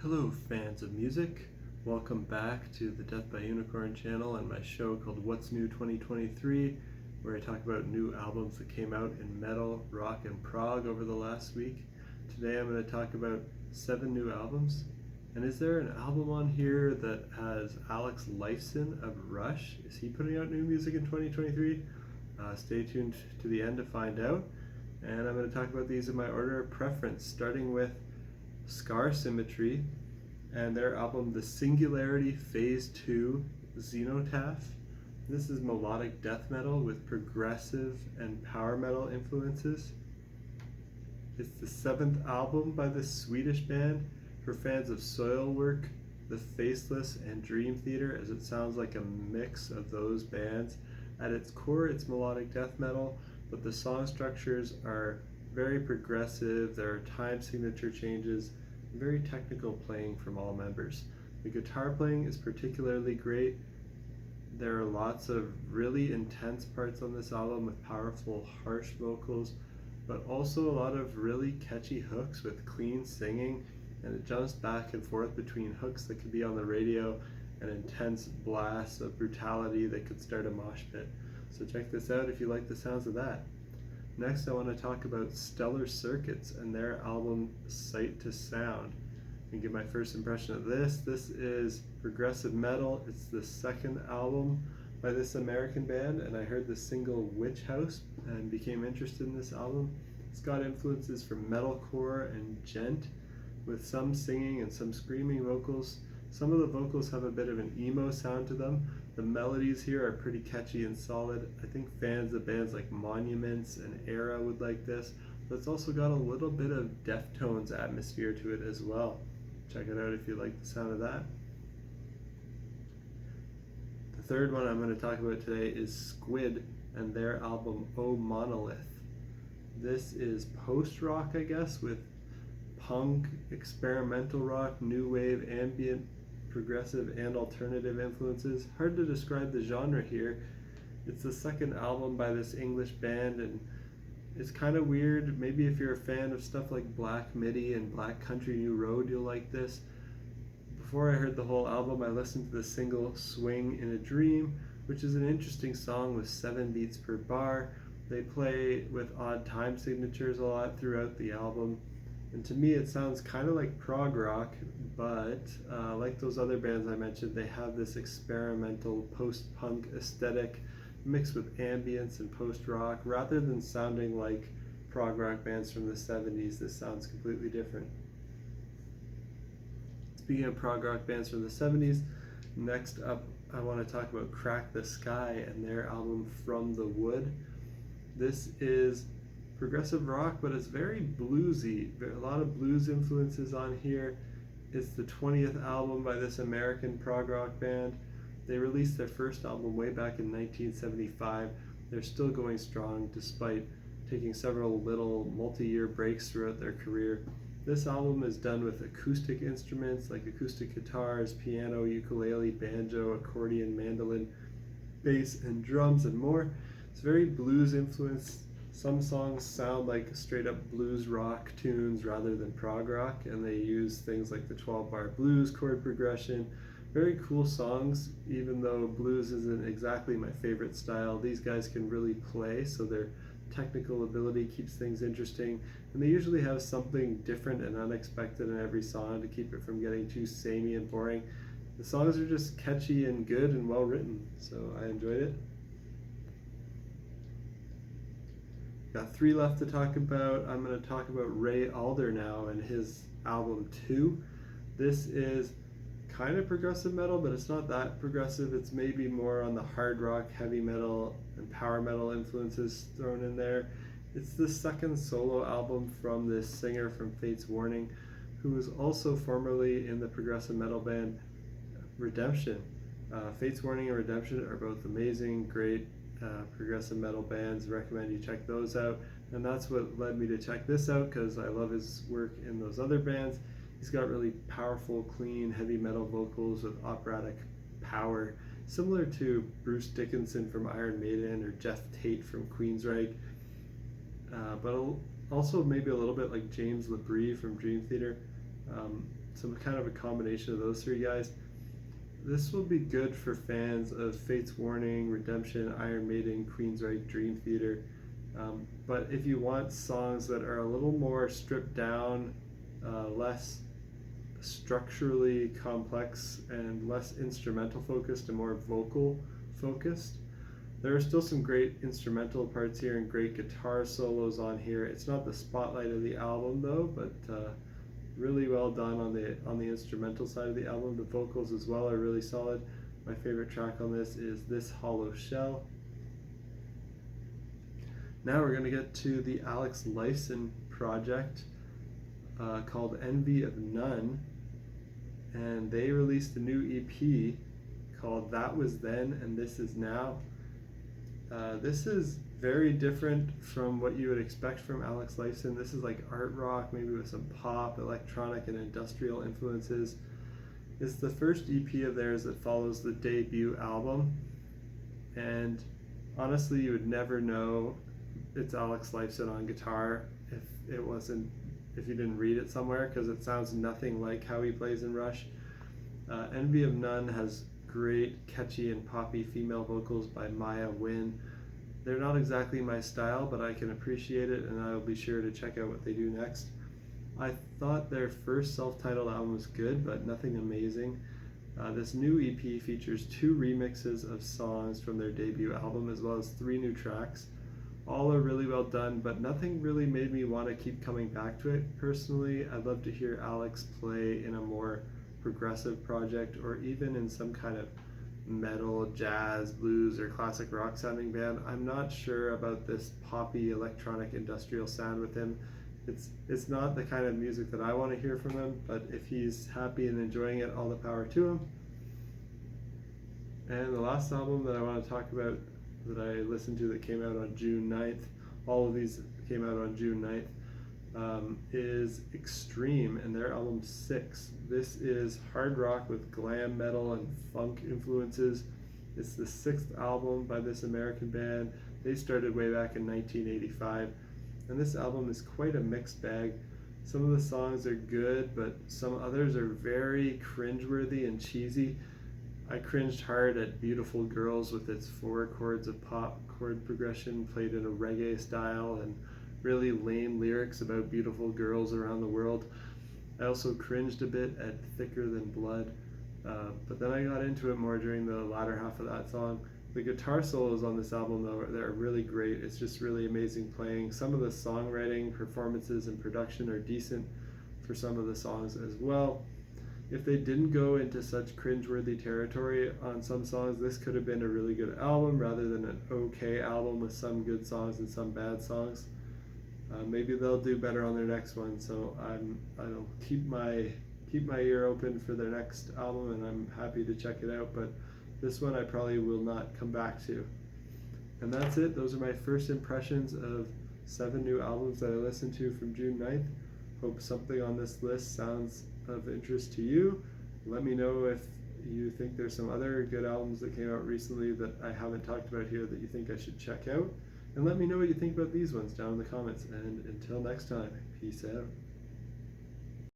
Hello fans of music, welcome back to the Death by Unicorn channel and my show called What's New 2023, where I talk about new albums that came out in metal, rock, and prog over the last week. Today I'm going to talk about 7 new albums. And is there an album on here that has Alex Lifeson of Rush? Is he putting out new music in 2023? Stay tuned to the end to find out. And I'm going to talk about these in my order of preference, starting with Symmetry and their album The Singularity Phase 2 Xenotaph. This is melodic death metal with progressive and power metal influences. It's the 7th album by this Swedish band for fans of Soilwork, The Faceless, and Dream Theater, as it sounds like a mix of those bands. At its core, it's melodic death metal, but the song structures are very progressive. There are time signature changes, and very technical playing from all members. The guitar playing is particularly great. There are lots of really intense parts on this album with powerful, harsh vocals, but also a lot of really catchy hooks with clean singing, and it jumps back and forth between hooks that could be on the radio and intense blasts of brutality that could start a mosh pit. So check this out if you like the sounds of that. Next, I want to talk about Stellar Circuits and their album Sight to Sound. And give my first impression of this. This is progressive metal. It's the 2nd album by this American band, and I heard the single Witch House and became interested in this album. It's got influences from metalcore and djent, with some singing and some screaming vocals. Some of the vocals have a bit of an emo sound to them. The melodies here are pretty catchy and solid. I think fans of bands like Monuments and Era would like this, but it's also got a little bit of Deftones atmosphere to it as well. Check it out if you like the sound of that. The 3rd one I'm going to talk about today is Squid and their album Oh Monolith. This is post-rock, I guess, with punk, experimental rock, new wave, ambient, progressive, and alternative influences. Hard to describe the genre here. It's the 2nd album by this English band, and it's kind of weird. Maybe if you're a fan of stuff like Black Midi and Black Country New Road, you'll like this. Before I heard the whole album, I listened to the single Swing in a Dream, which is an interesting song with 7 beats per bar. They play with odd time signatures a lot throughout the album. And to me, it sounds kind of like prog rock, but like those other bands I mentioned, they have this experimental post-punk aesthetic mixed with ambience and post-rock. Rather than sounding like prog rock bands from the 70s, this sounds completely different. Speaking of prog rock bands from the 70s, next up I want to talk about Crack the Sky and their album From the Wood. This is progressive rock, but it's very bluesy. A lot of blues influences on here. It's the 20th album by this American prog rock band. They released their first album way back in 1975. They're still going strong despite taking several little multi-year breaks throughout their career. This album is done with acoustic instruments like acoustic guitars, piano, ukulele, banjo, accordion, mandolin, bass, and drums, and more. It's very blues influenced. Some songs sound like straight up blues rock tunes rather than prog rock, and they use things like the 12-bar blues chord progression. Very cool songs, even though blues isn't exactly my favorite style. These guys can really play, so their technical ability keeps things interesting, and they usually have something different and unexpected in every song to keep it from getting too samey and boring. The songs are just catchy and good and well written, so I enjoyed it. Got 3 left to talk about. I'm going to talk about Ray Alder now and his album 2. This is kind of progressive metal, but it's not that progressive. It's maybe more on the hard rock, heavy metal, and power metal influences thrown in there. It's the 2nd solo album from this singer from Fate's Warning, who was also formerly in the progressive metal band Redemption. Fate's Warning and Redemption are both amazing, great progressive metal bands. Recommend you check those out, and that's what led me to check this out, because I love his work in those other bands. He's got really powerful, clean, heavy metal vocals with operatic power, similar to Bruce Dickinson from Iron Maiden or Jeff Tate from Queensryche, but also maybe a little bit like James LaBrie from Dream Theater. some kind of a combination of those three guys. This will be good for fans of Fate's Warning, Redemption, Iron Maiden, Queensryche, Dream Theater. But if you want songs that are a little more stripped down, less structurally complex and less instrumental focused and more vocal focused, there are still some great instrumental parts here and great guitar solos on here. It's not the spotlight of the album though, but really well done on the instrumental side of the album. The vocals as well are really solid. My favorite track on this is This Hollow Shell. Now we're going to get to the Alex Lifeson project called Envy of None, and they released a new EP called That Was Then and This Is Now. This is very different from what you would expect from Alex Lifeson. This is like art rock, maybe with some pop, electronic, and industrial influences. It's the first EP of theirs that follows the debut album, and honestly you would never know it's Alex Lifeson on guitar if you didn't read it somewhere, because it sounds nothing like how he plays in Rush. Envy of None has great catchy and poppy female vocals by Maya Wynn. They're not exactly my style, but I can appreciate it, and I'll be sure to check out what they do next. I thought their first self-titled album was good, but nothing amazing. This new EP features 2 remixes of songs from their debut album, as well as 3 new tracks. All are really well done, but nothing really made me want to keep coming back to it. Personally, I'd love to hear Alex play in a more progressive project, or even in some kind of metal, jazz, blues, or classic rock sounding band. I'm not sure about this poppy electronic industrial sound with him. It's not the kind of music that I want to hear from him, but if he's happy and enjoying it, all the power to him. And the last album that I want to talk about that I listened to that came out on June 9th, all of these came out on June 9th, is Extreme and their album 6. This is hard rock with glam metal and funk influences. It's the 6th album by this American band. They started way back in 1985, and this album is quite a mixed bag. Some of the songs are good, but some others are very cringeworthy and cheesy. I cringed hard at Beautiful Girls with its 4 chords of pop chord progression played in a reggae style and really lame lyrics about beautiful girls around the world. I also cringed a bit at Thicker Than Blood, but then I got into it more during the latter half of that song. The guitar solos on this album, though, they're really great. It's just really amazing playing. Some of the songwriting, performances, and production are decent for some of the songs as well. If they didn't go into such cringeworthy territory on some songs, this could have been a really good album rather than an okay album with some good songs and some bad songs. Maybe they'll do better on their next one, so I'll keep my ear open for their next album, and I'm happy to check it out, but this one I probably will not come back to. And that's it. Those are my first impressions of 7 new albums that I listened to from June 9th. Hope something on this list sounds of interest to you. Let me know if you think there's some other good albums that came out recently that I haven't talked about here that you think I should check out. And let me know what you think about these ones down in the comments. And until next time, peace out.